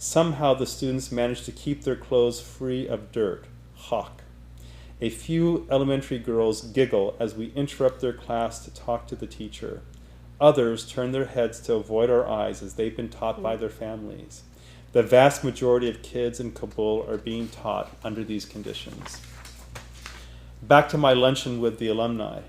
Somehow the students manage to keep their clothes free of dirt, hawk. A few elementary girls giggle as we interrupt their class to talk to the teacher. Others turn their heads to avoid our eyes as they've been taught by their families. The vast majority of kids in Kabul are being taught under these conditions. Back to my luncheon with the alumni.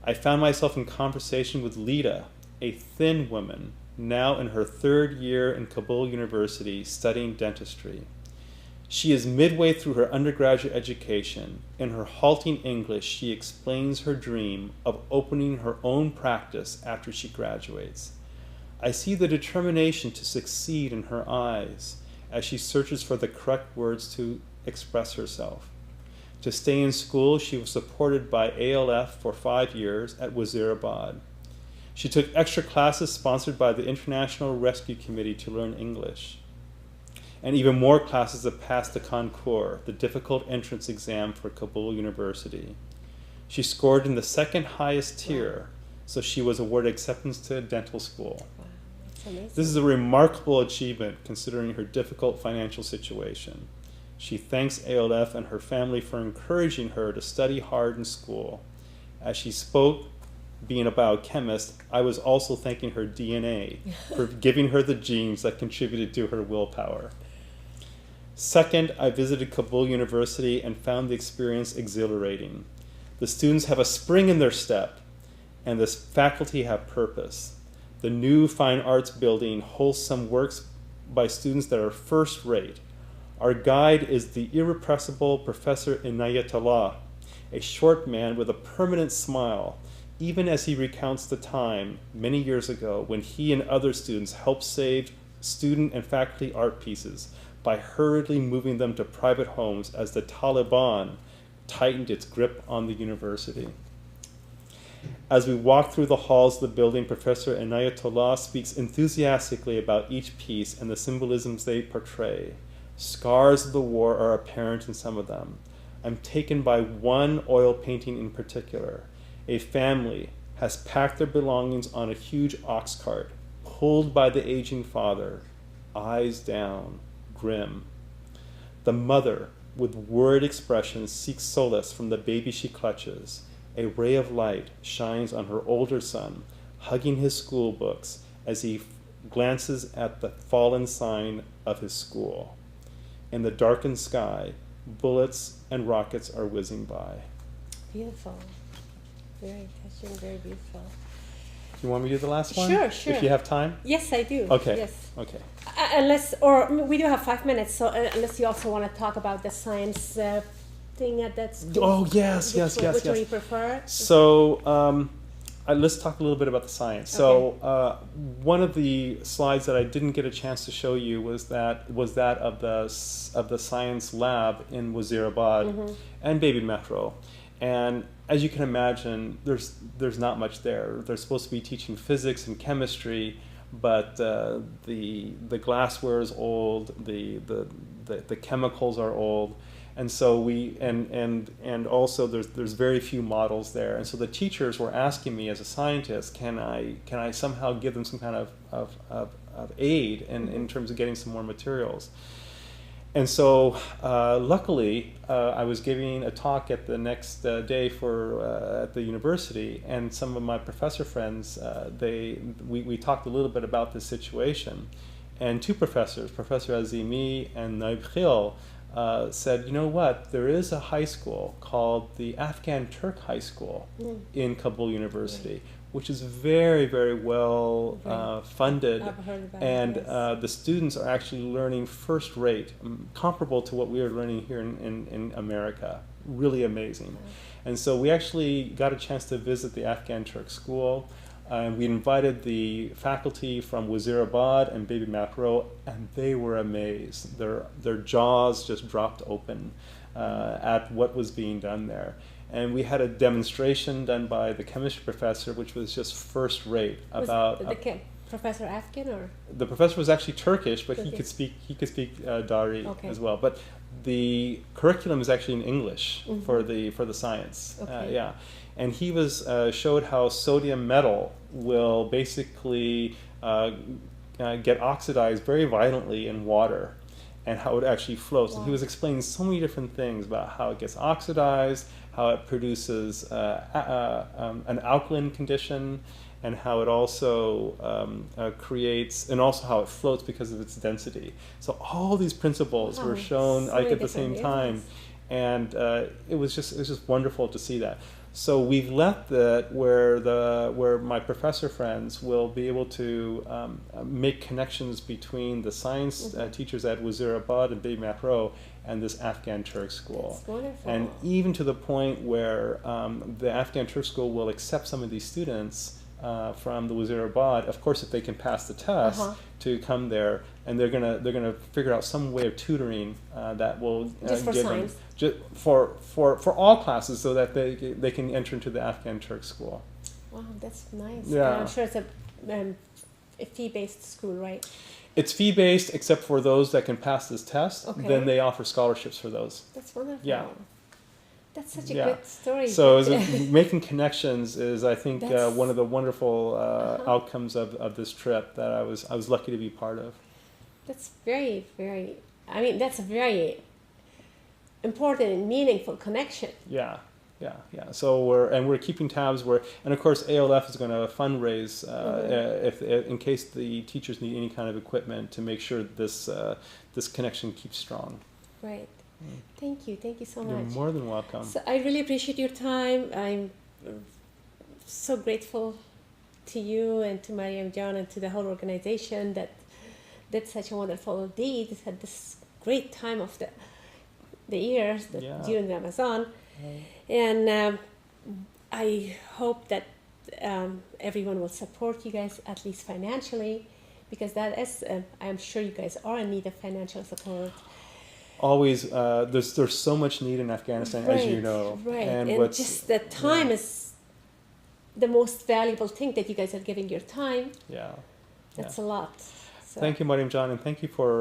I found myself in conversation with Lita, a thin woman, now in her 3rd year in Kabul University studying dentistry. She is midway through her undergraduate education. In her halting English, she explains her dream of opening her own practice after she graduates. I see the determination to succeed in her eyes as she searches for the correct words to express herself. To stay in school, she was supported by ALF for 5 years at Wazirabad. She took extra classes sponsored by the International Rescue Committee to learn English, and even more classes to pass the concours, the difficult entrance exam for Kabul University. She scored in the 2nd highest tier, so she was awarded acceptance to dental school. Wow, that's amazing. This is a remarkable achievement considering her difficult financial situation. She thanks ALF and her family for encouraging her to study hard in school. As she spoke, being a biochemist, I was also thanking her DNA for giving her the genes that contributed to her willpower. Second, I visited Kabul University and found the experience exhilarating. The students have a spring in their step, and the faculty have purpose. The new fine arts building hosts some works by students that are first rate. Our guide is the irrepressible Professor Inayatullah, a short man with a permanent smile, even as he recounts the time, many years ago, when he and other students helped save student and faculty art pieces by hurriedly moving them to private homes as the Taliban tightened its grip on the university. As we walk through the halls of the building, Professor Inayatullah speaks enthusiastically about each piece and the symbolisms they portray. Scars of the war are apparent in some of them. I'm taken by one oil painting in particular. A family has packed their belongings on a huge ox cart, pulled by the aging father, eyes down, grim. The mother, with worried expression, seeks solace from the baby she clutches. A ray of light shines on her older son, hugging his school books as he glances at the fallen sign of his school. In the darkened sky, bullets and rockets are whizzing by. Beautiful. Very touching, very beautiful. You want me to do the last one? Sure, sure. If you have time? Yes, I do. Okay. Yes. Okay. We do have 5 minutes, so unless you also want to talk about the science thing at that school. Oh, yes. Which one you prefer? So, let's talk a little bit about the science. So, one of the slides that I didn't get a chance to show you was that of the science lab in Wazirabad and Baby Metro. And as you can imagine, there's not much there. They're supposed to be teaching physics and chemistry, but the glassware is old, the chemicals are old, and so and also there's very few models there. And so the teachers were asking me as a scientist, can I somehow give them some kind of aid in terms of getting some more materials? And so, luckily, I was giving a talk at the next day at the university, and some of my professor friends, we talked a little bit about this situation, and 2 professors, Professor Azimi and Naib Khil, said, you know what, there is a high school called the Afghan Turk High School in Kabul University, which is very, very well funded, I've heard about and it, the students are actually learning first rate, comparable to what we are learning here in America. Really amazing. And so we actually got a chance to visit the Afghan Turk school. We invited the faculty from Wazirabad and Baby Macro, and they were amazed. Their jaws just dropped open at what was being done there. And we had a demonstration done by the chemistry professor, which was just first rate. Professor Afghan or? The professor was actually Turkish, but Turkish. he could speak Dari Okay. as well. But the curriculum is actually in English for the science. Okay. And he showed how sodium metal will basically get oxidized very violently in water, and how it actually floats. Wow. And he was explaining so many different things about how it gets oxidized, how it produces an alkaline condition, and how it also creates, and also how it floats because of its density. So all these principles were shown so like many at the same different time, and it was just wonderful to see that. So we've left that where my professor friends will be able to make connections between the science teachers at Wazirabad and Bay Mahro and this Afghan Turk school. That's wonderful. And even to the point where the Afghan Turk school will accept some of these students from the Wazirabad, of course, if they can pass the test, to come there, and they're gonna figure out some way of tutoring that will just for give science. them just for all classes, so that they can enter into the Afghan Turk school. Wow, that's nice. Yeah. And I'm sure it's a fee-based school, right? It's fee-based, except for those that can pass this test. Okay. Then they offer scholarships for those. That's wonderful. Yeah. That's such a Yeah. good story. So making connections is, I think, That's- one of the wonderful outcomes of this trip that I was lucky to be part of. That's very, very, I mean, that's a very important and meaningful connection. Yeah. So we're keeping tabs and of course ALF is going to fundraise if in case the teachers need any kind of equipment to make sure this connection keeps strong. Right. Thank you so You're much. more than welcome. So I really appreciate your time. I'm so grateful to you and to Mariam John and to the whole organization that did such a wonderful deed at this great time of the year during Ramadan. And I hope that everyone will support you guys, at least financially, because that is, I'm sure you guys are in need of financial support. Always, there's so much need in Afghanistan, as you know. Right, and just the time is the most valuable thing that you guys are giving your time. Yeah. That's a lot. So Thank you, Mariam John, and thank you for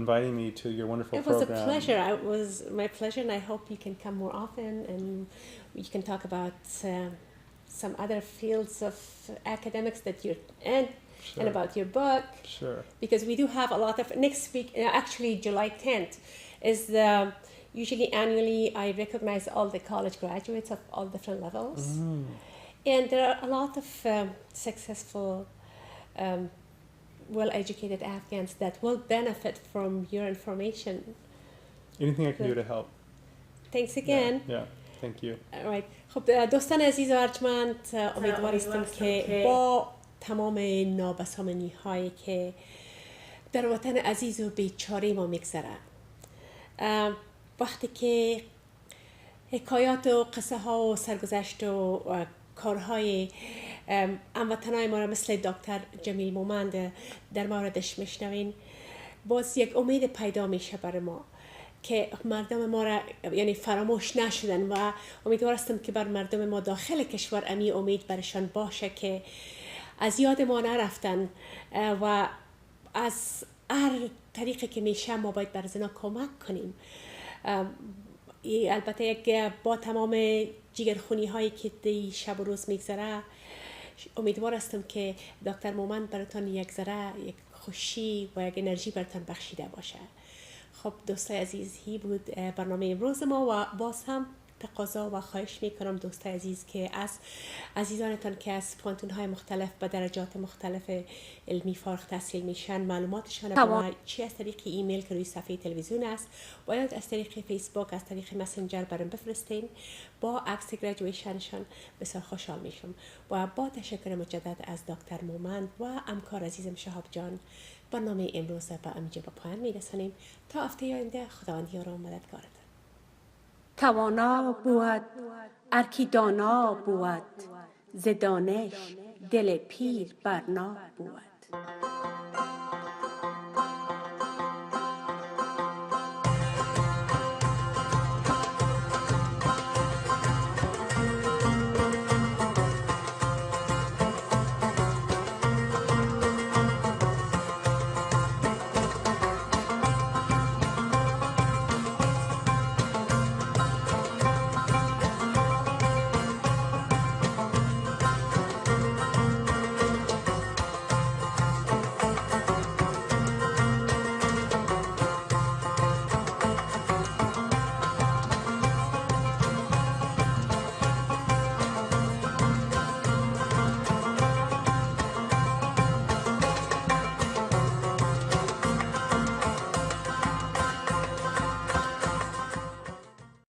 inviting me to your wonderful program. It was a pleasure. It was my pleasure, and I hope you can come more often, and we can talk about some other fields of academics that you're in, and about your book. Sure. Because we do have a lot of, next week, actually July 10th, is usually annually I recognize all the college graduates of all different levels. And there are a lot of successful, well-educated Afghans that will benefit from your information. Anything I can do to help. Thanks again. Yeah, thank you. All right. خب دوستان عزیز و ارجمند، امیدواریم که با تمام نابسامانی هایی که در وطن عزیز و بیچاره ما میگذره، وقتی که حکایات و قصه ها و سرگذشت و کارهای هموطنای ما را مثل دکتر جمیل مومند در موردش میشنوین، باز یک امید پیدا میشه برای ما که مردم ما را یعنی فراموش نشدن و امیدوار هستم که بر مردم ما داخل کشور امی امید برشان باشه که از یاد ما نرفتن و از هر طریقی که میشه ما باید بر زنا کمک کنیم. البته یک با تمام جیگرخونی هایی که دی شب و روز میگذره، امیدوار هستم که دکتر مومند براتون یک ذره یک خوشی و یک انرژی براتون بخشیده باشه. خب دوستای عزیز، هی بود برنامه امروز ما و باز هم تقاضا و خواهش میکنم دوستای عزیز که از عزیزانتان که از پانتون‌های مختلف به درجات مختلف علمی فارغ التحصیل میشن معلوماتشان به چی از طریق ایمیل که روی صفحه تلویزیون است، باید از طریق فیسبوک، از طریق مسنجر برام بفرستین. با عکس گریجویشنشان بسیار خوشحال میشم و با تشکر مجدد از دکتر مومند و همکار عزیزم شهاب جان برنامه امروز به اینجا به پایان میرسانیم. تا هفته آینده خداوند یار و مددگارتان. توانا بود ارکی دانا بود ز دانش دل پیر برنا بود.